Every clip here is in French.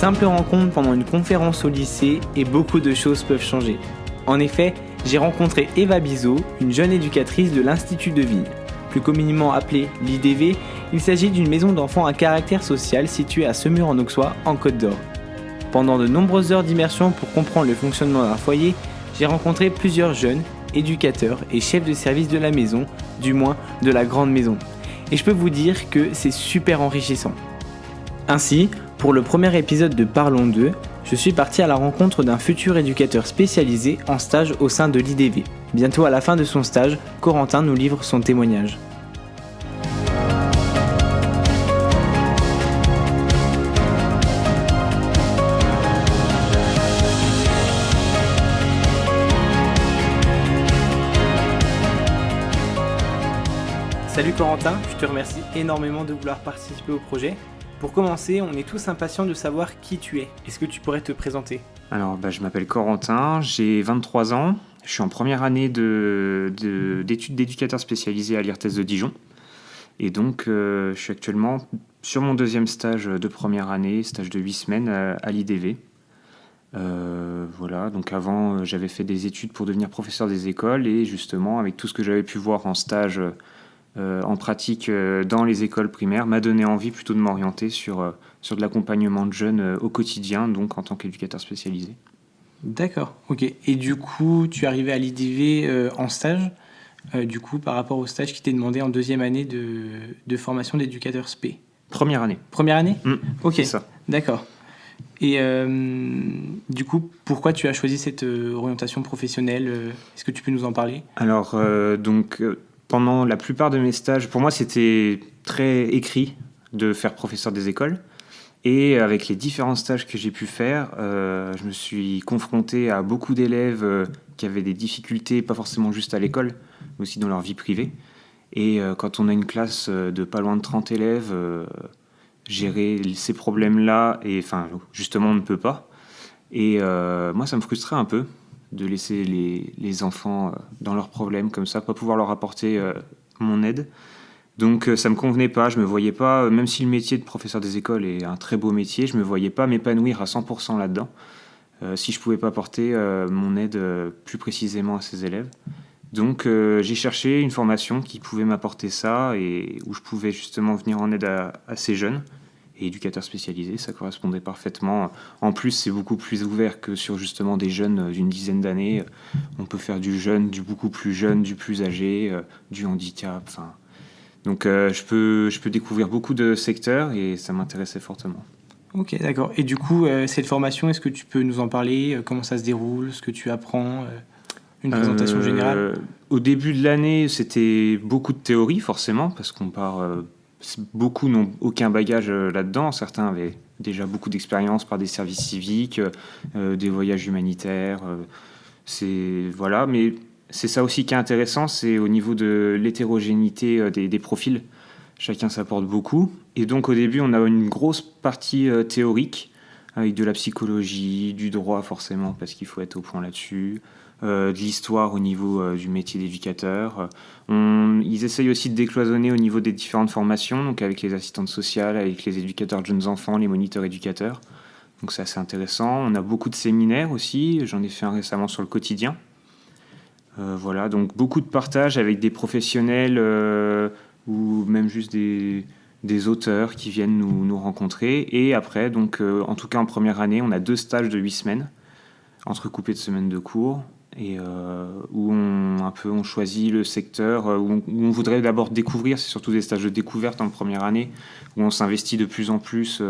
simple rencontre pendant une conférence au lycée et beaucoup de choses peuvent changer. En effet, j'ai rencontré Eva Bizot, une jeune éducatrice de l'Institut de Vigne. Plus communément appelée l'IDV, il s'agit d'une maison d'enfants à caractère social située à Semur-en-Auxois, en Côte d'Or. Pendant de nombreuses heures d'immersion pour comprendre le fonctionnement d'un foyer, j'ai rencontré plusieurs jeunes, éducateurs et chefs de service de la maison, du moins de la grande maison. Et je peux vous dire que c'est super enrichissant. Ainsi, pour le premier épisode de Parlons d'eux, je suis parti à la rencontre d'un futur éducateur spécialisé en stage au sein de l'IDV. Bientôt à la fin de son stage, Corentin nous livre son témoignage. Salut Corentin, je te remercie énormément de vouloir participer au projet. Pour commencer, on est tous impatients de savoir qui tu es. Est-ce que tu pourrais te présenter ? Alors, je m'appelle Corentin, j'ai 23 ans, je suis en première année d'études d'éducateur spécialisé à l'IRTES de Dijon. Et donc, je suis actuellement sur mon deuxième stage de première année, stage de 8 semaines à l'IDV. Voilà, donc avant, j'avais fait des études pour devenir professeur des écoles et justement, avec tout ce que j'avais pu voir en stage en pratique dans les écoles primaires, m'a donné envie plutôt de m'orienter sur de l'accompagnement de jeunes au quotidien, donc en tant qu'éducateur spécialisé. D'accord, ok. Et du coup, tu es arrivé à l'IDV en stage, du coup, par rapport au stage qui t'est demandé en deuxième année de formation d'éducateur spé. Première année. Première année ? Ok, c'est ça. D'accord. Et du coup, pourquoi tu as choisi cette orientation professionnelle ? Est-ce que tu peux nous en parler ? Alors, pendant la plupart de mes stages, pour moi, c'était très écrit de faire professeur des écoles. Et avec les différents stages que j'ai pu faire, je me suis confronté à beaucoup d'élèves qui avaient des difficultés, pas forcément juste à l'école, mais aussi dans leur vie privée. Et quand on a une classe de pas loin de 30 élèves, gérer ces problèmes-là, et enfin, justement, on ne peut pas. Et moi, ça me frustrait un peu de laisser les enfants dans leurs problèmes comme ça, pas pouvoir leur apporter mon aide. Donc ça me convenait pas, je me voyais pas, même si le métier de professeur des écoles est un très beau métier, je me voyais pas m'épanouir à 100% là-dedans, si je pouvais pas apporter mon aide plus précisément à ces élèves. Donc j'ai cherché une formation qui pouvait m'apporter ça et où je pouvais justement venir en aide à ces jeunes. Et éducateur spécialisé, ça correspondait parfaitement. En plus, c'est beaucoup plus ouvert que sur justement des jeunes d'une dizaine d'années. On peut faire du jeune, du beaucoup plus jeune, du plus âgé, du handicap. Enfin, donc je peux découvrir beaucoup de secteurs et ça m'intéressait fortement. Ok, d'accord. Et du coup, cette formation, est-ce que tu peux nous en parler ? Comment ça se déroule ? Ce que tu apprends ? Une présentation générale ? Au début de l'année, c'était beaucoup de théorie, forcément, parce qu'on part... beaucoup n'ont aucun bagage là-dedans. Certains avaient déjà beaucoup d'expérience par des services civiques, des voyages humanitaires. Voilà. Mais c'est ça aussi qui est intéressant, c'est au niveau de l'hétérogénéité des profils. Chacun s'apporte beaucoup. Et donc au début, on a une grosse partie théorique, avec de la psychologie, du droit forcément, parce qu'il faut être au point là-dessus, de l'histoire au niveau du métier d'éducateur. Ils essayent aussi de décloisonner au niveau des différentes formations, donc avec les assistantes sociales, avec les éducateurs de jeunes enfants, les moniteurs éducateurs. Donc c'est assez intéressant. On a beaucoup de séminaires aussi, j'en ai fait un récemment sur le quotidien. Voilà, donc beaucoup de partage avec des professionnels ou même juste des auteurs qui viennent nous rencontrer. Et après, donc, en tout cas en première année, on a 2 stages de 8 semaines, entrecoupés de semaines de cours, et où on choisit le secteur où on voudrait d'abord découvrir. C'est surtout des stages de découverte en première année, où on s'investit de plus en plus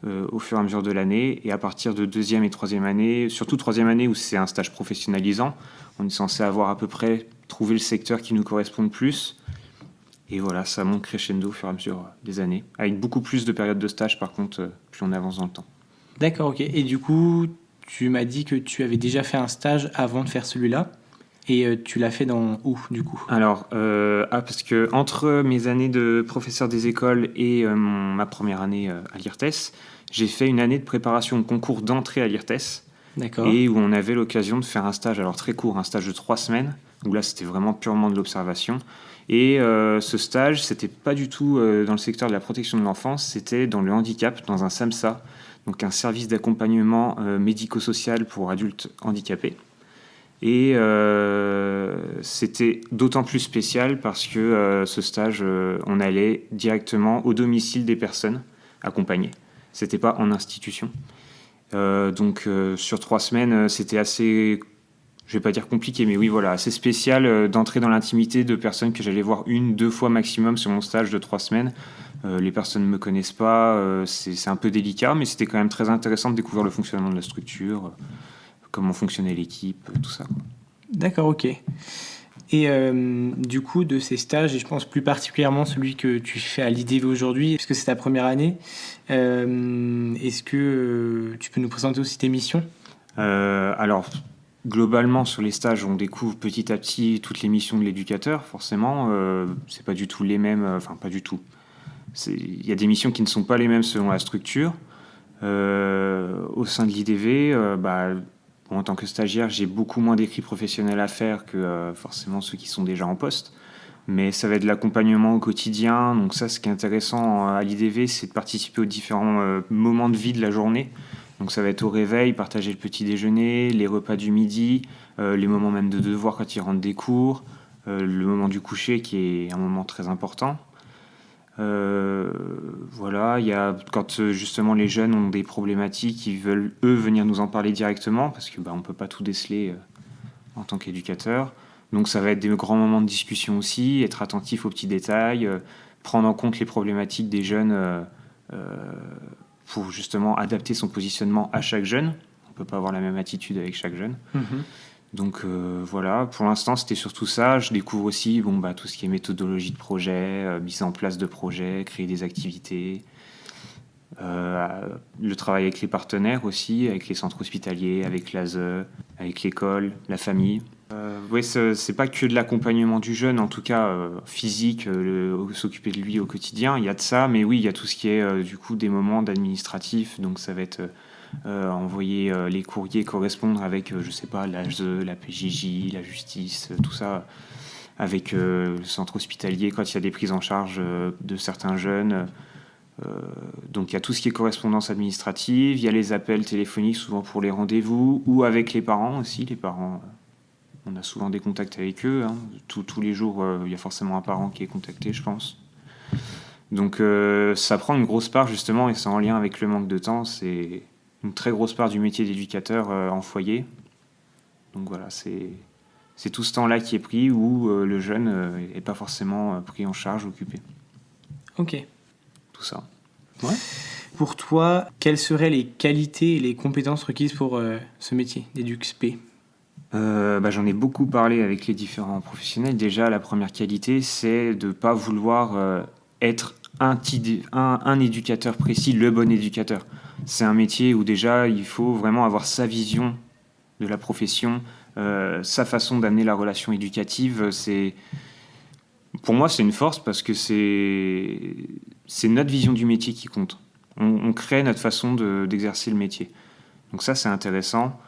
au fur et à mesure de l'année. Et à partir de deuxième et troisième année, surtout troisième année où c'est un stage professionnalisant, on est censé avoir à peu près trouvé le secteur qui nous correspond le plus. Et voilà, ça monte crescendo au fur et à mesure des années, avec beaucoup plus de périodes de stage par contre, plus on avance dans le temps. D'accord, ok. Et du coup, tu m'as dit que tu avais déjà fait un stage avant de faire celui-là. Et tu l'as fait dans où, du coup ? Alors, parce que entre mes années de professeur des écoles et ma première année à l'IRTES, j'ai fait une année de préparation au concours d'entrée à l'IRTES. D'accord. Et où on avait l'occasion de faire un stage, alors très court, un stage de 3 semaines, où là c'était vraiment purement de l'observation. Et ce stage, c'était pas du tout dans le secteur de la protection de l'enfance, c'était dans le handicap, dans un SAMSA, donc un service d'accompagnement médico-social pour adultes handicapés. Et c'était d'autant plus spécial parce que ce stage, on allait directement au domicile des personnes accompagnées. C'était pas en institution. Donc sur 3 semaines, c'était assez, je vais pas dire compliqué, mais oui, voilà, assez spécial d'entrer dans l'intimité de personnes que j'allais voir 1-2 fois maximum sur mon stage de 3 semaines. Les personnes ne me connaissent pas, c'est un peu délicat, mais c'était quand même très intéressant de découvrir le fonctionnement de la structure, comment fonctionnait l'équipe, tout ça, quoi. D'accord, ok. Et du coup, de ces stages, et je pense plus particulièrement celui que tu fais à l'IDV aujourd'hui, puisque c'est ta première année, est-ce que tu peux nous présenter aussi tes missions ? Alors, globalement, sur les stages, on découvre petit à petit toutes les missions de l'éducateur, forcément. C'est pas du tout les mêmes, enfin, pas du tout. Il y a des missions qui ne sont pas les mêmes selon la structure. Au sein de l'IDV, en tant que stagiaire, j'ai beaucoup moins d'écrits professionnels à faire que forcément ceux qui sont déjà en poste. Mais ça va être de l'accompagnement au quotidien. Donc ça, ce qui est intéressant à l'IDV, c'est de participer aux différents moments de vie de la journée. Donc ça va être au réveil, partager le petit déjeuner, les repas du midi, les moments même de devoir quand ils rentrent des cours, le moment du coucher qui est un moment très important. Voilà, il y a quand justement les jeunes ont des problématiques, ils veulent eux venir nous en parler directement parce que on peut pas tout déceler en tant qu'éducateur. Donc ça va être des grands moments de discussion aussi, être attentif aux petits détails, prendre en compte les problématiques des jeunes pour justement adapter son positionnement à chaque jeune. On peut pas avoir la même attitude avec chaque jeune. Donc voilà, pour l'instant c'était surtout ça. Je découvre aussi tout ce qui est méthodologie de projet, mise en place de projets, créer des activités, le travail avec les partenaires aussi, avec les centres hospitaliers, avec l'ASE, avec l'école, la famille. Oui, c'est pas que de l'accompagnement du jeune, en tout cas physique, s'occuper de lui au quotidien, il y a de ça, mais oui, il y a tout ce qui est du coup des moments d'administratif, donc ça va être envoyer les courriers, correspondre avec, je sais pas, l'ASE, la PJJ, la justice, tout ça, avec le centre hospitalier quand il y a des prises en charge de certains jeunes. Donc il y a tout ce qui est correspondance administrative, il y a les appels téléphoniques souvent pour les rendez-vous, ou avec les parents aussi, les parents... On a souvent des contacts avec eux. Hein. Tous les jours, il y a forcément un parent qui est contacté, je pense. Donc ça prend une grosse part, justement, et c'est en lien avec le manque de temps. C'est une très grosse part du métier d'éducateur en foyer. Donc voilà, c'est tout ce temps-là qui est pris où le jeune n'est pas forcément pris en charge, occupé. Ok. Tout ça. Ouais. Pour toi, quelles seraient les qualités et les compétences requises pour ce métier d'éduc-spé ? J'en ai beaucoup parlé avec les différents professionnels. Déjà, la première qualité, c'est de ne pas vouloir être un éducateur précis, le bon éducateur. C'est un métier où déjà, il faut vraiment avoir sa vision de la profession, sa façon d'amener la relation éducative. Pour moi, c'est une force parce que c'est notre vision du métier qui compte. On crée notre façon d'exercer le métier. Donc ça, c'est intéressant.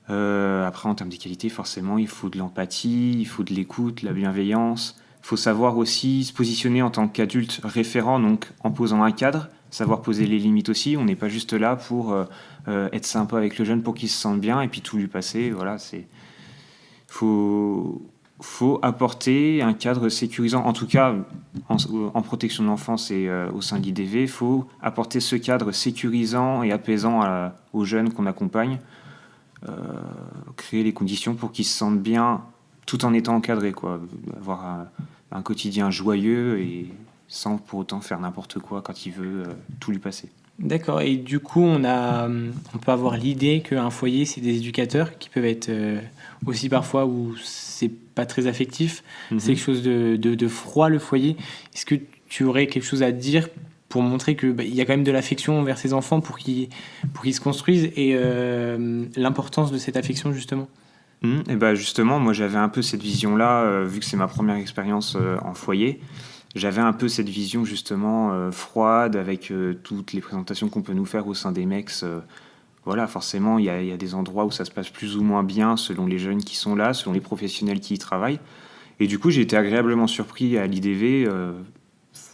Après, en termes de qualité, forcément, il faut de l'empathie, il faut de l'écoute, de la bienveillance. Il faut savoir aussi se positionner en tant qu'adulte référent, donc en posant un cadre, savoir poser les limites aussi. On n'est pas juste là pour être sympa avec le jeune pour qu'il se sente bien et puis tout lui passer. Voilà, faut apporter un cadre sécurisant. En tout cas, en protection de l'enfance et au sein de l'IDV, il faut apporter ce cadre sécurisant et apaisant aux jeunes qu'on accompagne. Créer les conditions pour qu'ils se sentent bien tout en étant encadrés, quoi. Avoir un quotidien joyeux et sans pour autant faire n'importe quoi quand il veut tout lui passer. D'accord, et du coup on peut avoir l'idée qu'un foyer c'est des éducateurs qui peuvent être aussi parfois où c'est pas très affectif, c'est quelque chose de froid le foyer. Est-ce que tu aurais quelque chose à dire pour montrer que il y a quand même de l'affection envers ces enfants pour qu'ils se construisent et l'importance de cette affection justement. Et justement, moi j'avais un peu cette vision-là, vu que c'est ma première expérience en foyer. J'avais un peu cette vision justement froide avec toutes les présentations qu'on peut nous faire au sein des MEX. Voilà, forcément, il y a des endroits où ça se passe plus ou moins bien selon les jeunes qui sont là, selon les professionnels qui y travaillent. Et du coup, j'ai été agréablement surpris à l'IDV.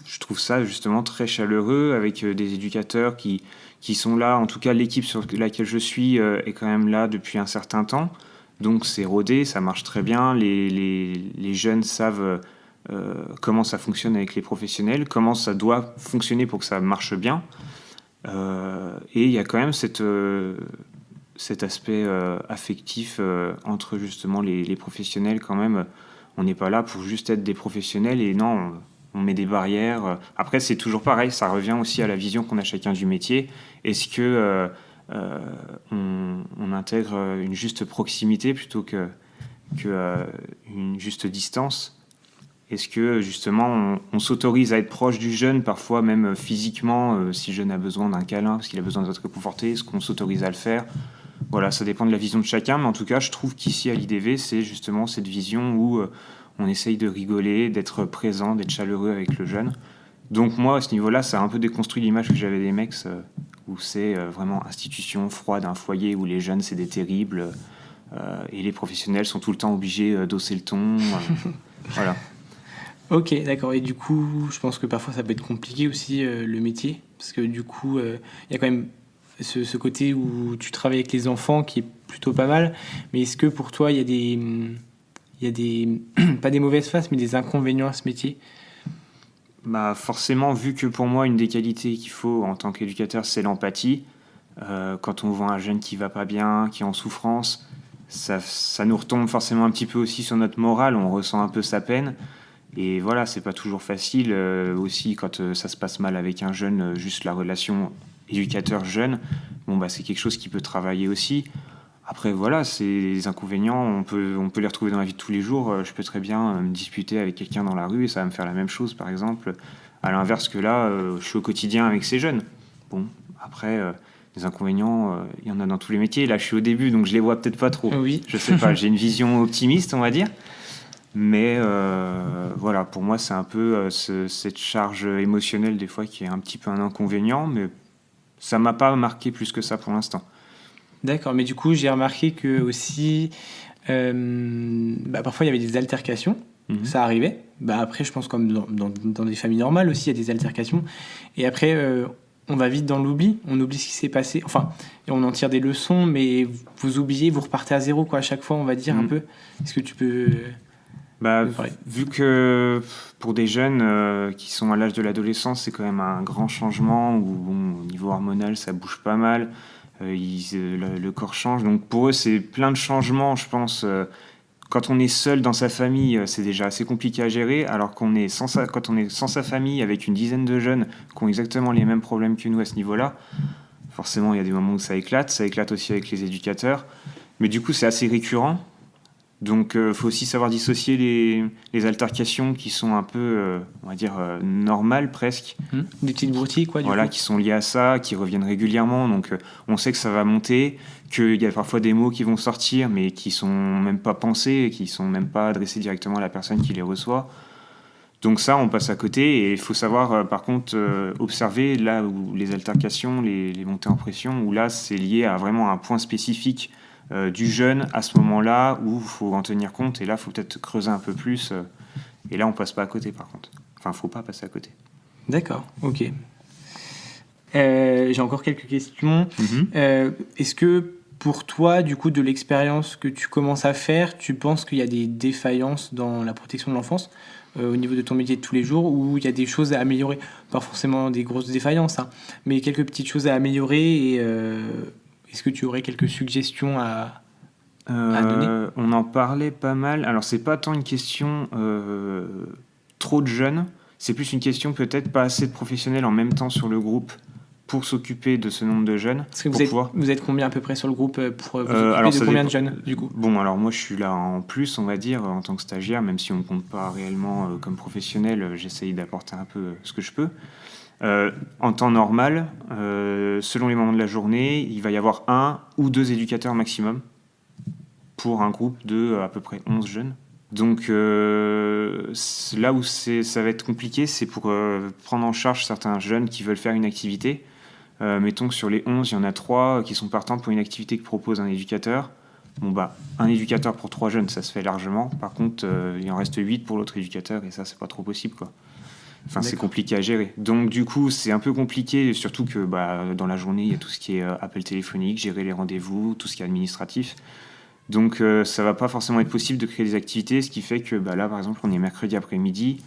Je trouve ça justement très chaleureux avec des éducateurs qui qui sont là. En tout cas, l'équipe sur laquelle je suis est quand même là depuis un certain temps. Donc c'est rodé, ça marche très bien. Les jeunes savent comment ça fonctionne avec les professionnels, comment ça doit fonctionner pour que ça marche bien. Et il y a quand même cet aspect affectif entre justement les professionnels quand même. On n'est pas là pour juste être des professionnels et non, on met des barrières. Après, c'est toujours pareil, ça revient aussi à la vision qu'on a chacun du métier. Est-ce que on intègre une juste proximité plutôt que une juste distance? Est-ce que justement on s'autorise à être proche du jeune, parfois même physiquement, si le jeune a besoin d'un câlin, parce qu'il a besoin d'être réconforté, est-ce qu'on s'autorise à le faire? Voilà, ça dépend de la vision de chacun, mais en tout cas, je trouve qu'ici à l'IDV, c'est justement cette vision où on essaye de rigoler, d'être présent, d'être chaleureux avec le jeune. Donc moi, à ce niveau-là, ça a un peu déconstruit l'image que j'avais des mecs, où c'est vraiment institution froide, un foyer où les jeunes, c'est des terribles, et les professionnels sont tout le temps obligés d'hausser le ton. Voilà. Ok, d'accord. Et du coup, je pense que parfois ça peut être compliqué aussi le métier, parce que du coup, il y a quand même ce côté où tu travailles avec les enfants qui est plutôt pas mal. Mais est-ce que pour toi, il y a des pas des mauvaises faces, mais des inconvénients à ce métier? Bah forcément, vu que pour moi, une des qualités qu'il faut en tant qu'éducateur, c'est l'empathie. Quand on voit un jeune qui va pas bien, qui est en souffrance, ça nous retombe forcément un petit peu aussi sur notre morale, on ressent un peu sa peine. Et voilà, c'est pas toujours facile. Aussi, quand ça se passe mal avec un jeune, juste la relation éducateur-jeune, bon, bah, c'est quelque chose qui peut travailler aussi. Après, voilà, c'est les inconvénients, on peut les retrouver dans la vie de tous les jours. Je peux très bien me disputer avec quelqu'un dans la rue et ça va me faire la même chose, par exemple. À l'inverse que là, je suis au quotidien avec ces jeunes. Bon, après, les inconvénients, il y en a dans tous les métiers. Là, je suis au début, donc je les vois peut-être pas trop. Oui. Je sais pas, j'ai une vision optimiste, on va dire. Mais voilà, pour moi, c'est un peu cette charge émotionnelle des fois qui est un petit peu un inconvénient, mais ça m'a pas marqué plus que ça pour l'instant. D'accord, mais du coup, j'ai remarqué que aussi, parfois il y avait des altercations, ça arrivait. Après, je pense comme dans des familles normales aussi, il y a des altercations. Et après, on va vite dans l'oubli, on oublie ce qui s'est passé. Enfin, et on en tire des leçons, mais vous oubliez, vous repartez à zéro, quoi, à chaque fois, on va dire un peu. Est-ce que tu peux... Bah, vu que pour des jeunes qui sont à l'âge de l'adolescence, c'est quand même un grand changement où, bon, au niveau hormonal, ça bouge pas mal. Le corps change. Donc pour eux, c'est plein de changements, je pense. Quand on est seul dans sa famille, c'est déjà assez compliqué à gérer. Alors quand on est sans sa famille, avec une dizaine de jeunes qui ont exactement les mêmes problèmes que nous à ce niveau-là, forcément, il y a des moments où ça éclate. Ça éclate aussi avec les éducateurs. Mais du coup, c'est assez récurrent. Donc, faut aussi savoir dissocier les altercations qui sont un peu, on va dire, normales presque. Des petites broutilles, quoi, du Voilà, coup. qui sont liées à ça, qui reviennent régulièrement. Donc, on sait que ça va monter, qu'il y a parfois des mots qui vont sortir, mais qui sont même pas pensés, qui sont même pas adressés directement à la personne qui les reçoit. Donc ça, on passe à côté. Et il faut savoir, par contre, observer là où les altercations, les montées en pression, où là, c'est lié à vraiment un point spécifique du jeune à ce moment-là où il faut en tenir compte et là il faut peut-être creuser un peu plus et là on passe pas à côté par contre, enfin faut pas passer à côté. D'accord, ok. J'ai encore quelques questions. Est-ce que pour toi, du coup, de l'expérience que tu commences à faire, tu penses qu'il y a des défaillances dans la protection de l'enfance au niveau de ton métier de tous les jours, ou il y a des choses à améliorer? Pas forcément des grosses défaillances, hein, mais quelques petites choses à améliorer et est-ce que tu aurais quelques suggestions à donner? On en parlait pas mal. Alors c'est pas tant une question trop de jeunes, c'est plus une question peut-être pas assez de professionnels en même temps sur le groupe pour s'occuper de ce nombre de jeunes. Parce que vous êtes combien à peu près sur le groupe pour vous occuper alors de combien de jeunes du coup? Bon, alors moi je suis là en plus, on va dire, en tant que stagiaire, même si on ne compte pas réellement comme professionnel, j'essaye d'apporter un peu ce que je peux. En temps normal, selon les moments de la journée, il va y avoir 1 ou 2 éducateurs maximum pour un groupe de à peu près 11 jeunes. Donc là où ça va être compliqué, c'est pour prendre en charge certains jeunes qui veulent faire une activité. Mettons que sur les 11, il y en a 3 qui sont partants pour une activité que propose un éducateur. Bon bah, un éducateur pour 3 jeunes, ça se fait largement. Par contre, il en reste 8 pour l'autre éducateur et ça, c'est pas trop possible, quoi. Enfin, c'est D'accord. compliqué à gérer. Donc, du coup, c'est un peu compliqué, surtout que dans la journée, il y a tout ce qui est appel téléphonique, gérer les rendez-vous, tout ce qui est administratif. Donc, ça va pas forcément être possible de créer des activités, ce qui fait que là, par exemple, on est mercredi après-midi.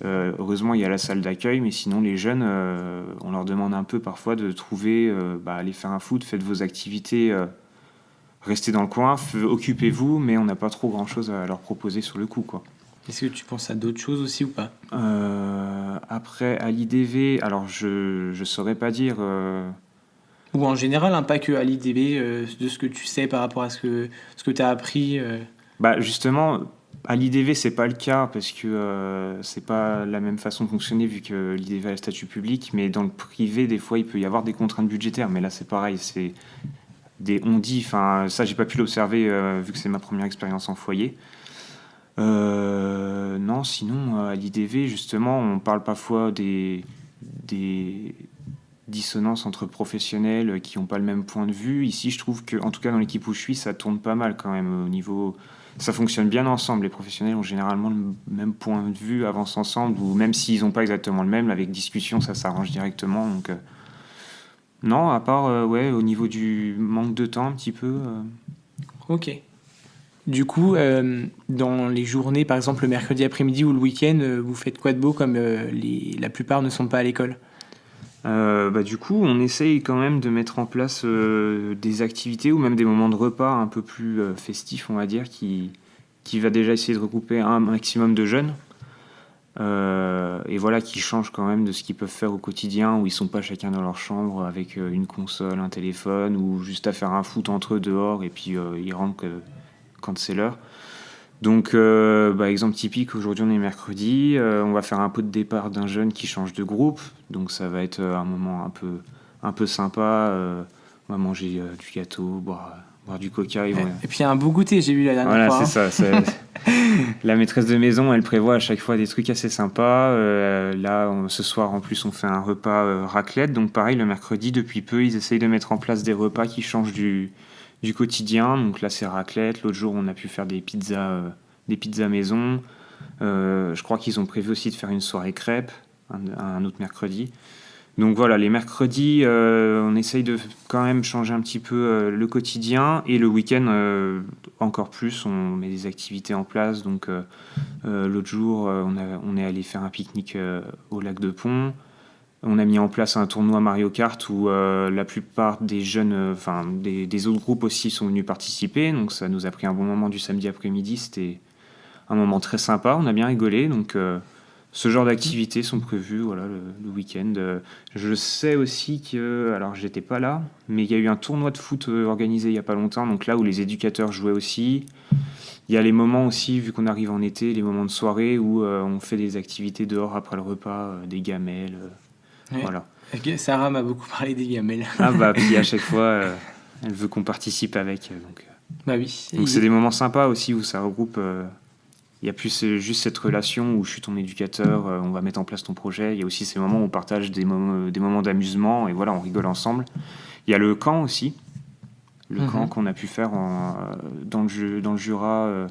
Heureusement, il y a la salle d'accueil, mais sinon, les jeunes, on leur demande un peu parfois de trouver, allez faire un foot, faites vos activités, restez dans le coin, occupez-vous, mais on n'a pas trop grand-chose à leur proposer sur le coup, quoi. Est-ce que tu penses à d'autres choses aussi ou pas? Après, à l'IDV, alors je saurais pas dire. Ou en général, pas que à l'IDB, de ce que tu sais par rapport à ce que tu as appris. Justement, à l'IDV, c'est pas le cas parce que c'est pas la même façon de fonctionner vu que l'IDV a le statut public, mais dans le privé, des fois, il peut y avoir des contraintes budgétaires. Mais là, c'est pareil, c'est des on-dit. Enfin, ça, j'ai pas pu l'observer vu que c'est ma première expérience en foyer. Non, sinon, à l'IDV, justement, on parle parfois des dissonances entre professionnels qui n'ont pas le même point de vue. Ici, je trouve que, en tout cas dans l'équipe où je suis, ça tourne pas mal quand même au niveau. Ça fonctionne bien ensemble. Les professionnels ont généralement le même point de vue, avancent ensemble, ou même s'ils n'ont pas exactement le même, avec discussion, ça s'arrange directement. Donc, non, à part au niveau du manque de temps un petit peu. Ok. Du coup, dans les journées, par exemple le mercredi après-midi ou le week-end, vous faites quoi de beau comme la plupart ne sont pas à l'école? Du coup, on essaye quand même de mettre en place des activités ou même des moments de repas un peu plus festifs, on va dire, qui va déjà essayer de regrouper un maximum de jeunes. Et voilà, qui changent quand même de ce qu'ils peuvent faire au quotidien, où ils sont pas chacun dans leur chambre avec une console, un téléphone, ou juste à faire un foot entre eux dehors, et puis ils rentrent quand c'est l'heure. Donc, exemple typique, aujourd'hui on est mercredi, on va faire un pot de départ d'un jeune qui change de groupe, donc ça va être un moment un peu sympa, on va manger du gâteau, boire du coca. Et puis il y a un beau goûter, j'ai vu la dernière fois. Voilà, c'est ça. La maîtresse de maison, elle prévoit à chaque fois des trucs assez sympas. Ce soir, en plus, on fait un repas raclette, donc pareil, le mercredi, depuis peu, ils essayent de mettre en place des repas qui changent du quotidien. Donc là, c'est raclette. L'autre jour, on a pu faire des pizzas maison. Je crois qu'ils ont prévu aussi de faire une soirée crêpes un autre mercredi. Donc voilà, les mercredis, on essaye de quand même changer un petit peu le quotidien. Et le week-end, encore plus, on met des activités en place. Donc l'autre jour, on est allé faire un pique-nique au lac de Pont. On a mis en place un tournoi Mario Kart où la plupart des jeunes, des autres groupes aussi sont venus participer. Donc ça nous a pris un bon moment du samedi après-midi. C'était un moment très sympa, on a bien rigolé. Donc ce genre d'activités sont prévues le week-end. Je sais aussi que, alors j'étais pas là, mais il y a eu un tournoi de foot organisé il y a pas longtemps. Donc là où les éducateurs jouaient aussi. Il y a les moments aussi, vu qu'on arrive en été, les moments de soirée où on fait des activités dehors après le repas, des gamelles. Ouais. Voilà. Sarah m'a beaucoup parlé des gamelles. Puis à chaque fois, elle veut qu'on participe avec. Bah oui. Donc c'est des moments sympas aussi où ça regroupe. Il y a plus juste cette relation où je suis ton éducateur, on va mettre en place ton projet. Il y a aussi ces moments où on partage des moments d'amusement et voilà, on rigole ensemble. Il y a le camp aussi. Le camp qu'on a pu faire dans le Jura,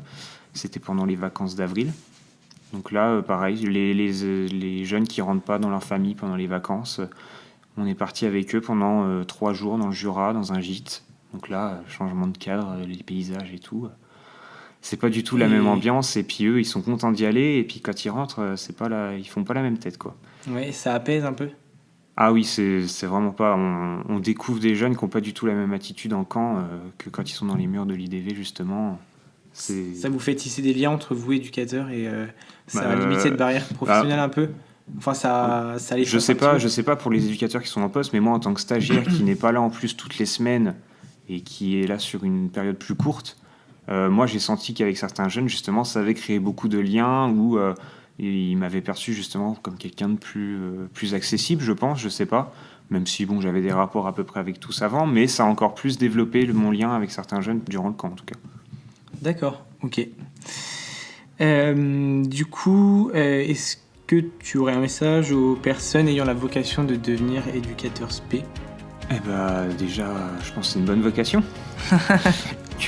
c'était pendant les vacances d'avril. Donc là, pareil, les jeunes qui rentrent pas dans leur famille pendant les vacances, on est parti avec eux pendant 3 jours dans le Jura, dans un gîte. Donc là, changement de cadre, les paysages et tout. C'est pas du tout la même ambiance. Et puis eux, ils sont contents d'y aller. Et puis quand ils rentrent, ils font pas la même tête, quoi. Ouais, ça apaise un peu. Ah oui, c'est vraiment pas... On découvre des jeunes qui n'ont pas du tout la même attitude en camp que quand ils sont dans les murs de l'IDV, justement. Ça vous fait tisser des liens entre vous, éducateurs, et ça va limiter cette barrière professionnelle un peu? Enfin, ça les je sais pas pour les éducateurs qui sont en poste, mais moi, en tant que stagiaire qui n'est pas là en plus toutes les semaines et qui est là sur une période plus courte, moi, j'ai senti qu'avec certains jeunes, justement, ça avait créé beaucoup de liens où... ils m'avaient perçu justement comme quelqu'un de plus accessible, je pense, je sais pas. Même si bon, j'avais des rapports à peu près avec tous avant, mais ça a encore plus développé mon lien avec certains jeunes durant le camp en tout cas. D'accord, ok. Du coup, est-ce que tu aurais un message aux personnes ayant la vocation de devenir éducateur spé? Déjà, je pense que c'est une bonne vocation.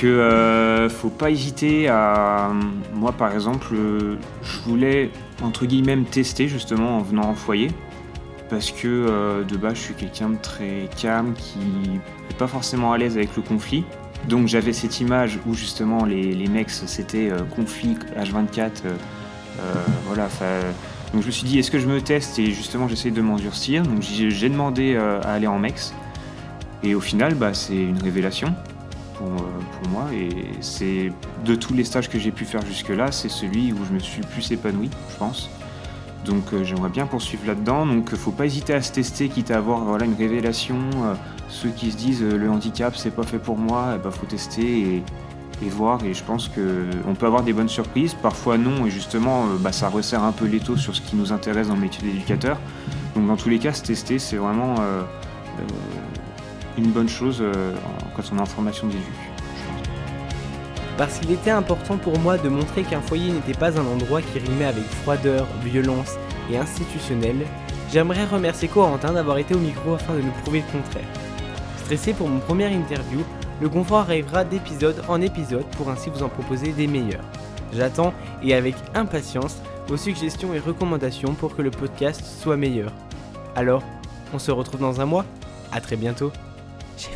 que faut pas hésiter à... Moi, par exemple, je voulais, entre guillemets, me tester justement en venant en foyer. Parce que de base, je suis quelqu'un de très calme, qui n'est pas forcément à l'aise avec le conflit. Donc j'avais cette image où justement les mecs, c'était conflit H24. Voilà, donc je me suis dit, est-ce que je me teste? Et justement, j'essaie de m'endurcir. Donc j'ai demandé à aller en MEX. Et au final, c'est une révélation pour moi. Et c'est de tous les stages que j'ai pu faire jusque-là, c'est celui où je me suis le plus épanoui, je pense. Donc j'aimerais bien poursuivre là-dedans. Donc faut pas hésiter à se tester, quitte à avoir une révélation. Ceux qui se disent le handicap c'est pas fait pour moi, faut tester et voir. Et je pense qu'on peut avoir des bonnes surprises, parfois non. Et justement, ça resserre un peu l'étau sur ce qui nous intéresse dans le métier d'éducateur. Donc dans tous les cas, se tester, c'est vraiment une bonne chose quand on est en formation d'éduc. Parce qu'il était important pour moi de montrer qu'un foyer n'était pas un endroit qui rimait avec froideur, violence et institutionnel, j'aimerais remercier Corentin d'avoir été au micro afin de nous prouver le contraire. Stressé pour mon premier interview, le confort arrivera d'épisode en épisode pour ainsi vous en proposer des meilleurs. J'attends, et avec impatience, vos suggestions et recommandations pour que le podcast soit meilleur. Alors, on se retrouve dans un mois. À très bientôt. J'ai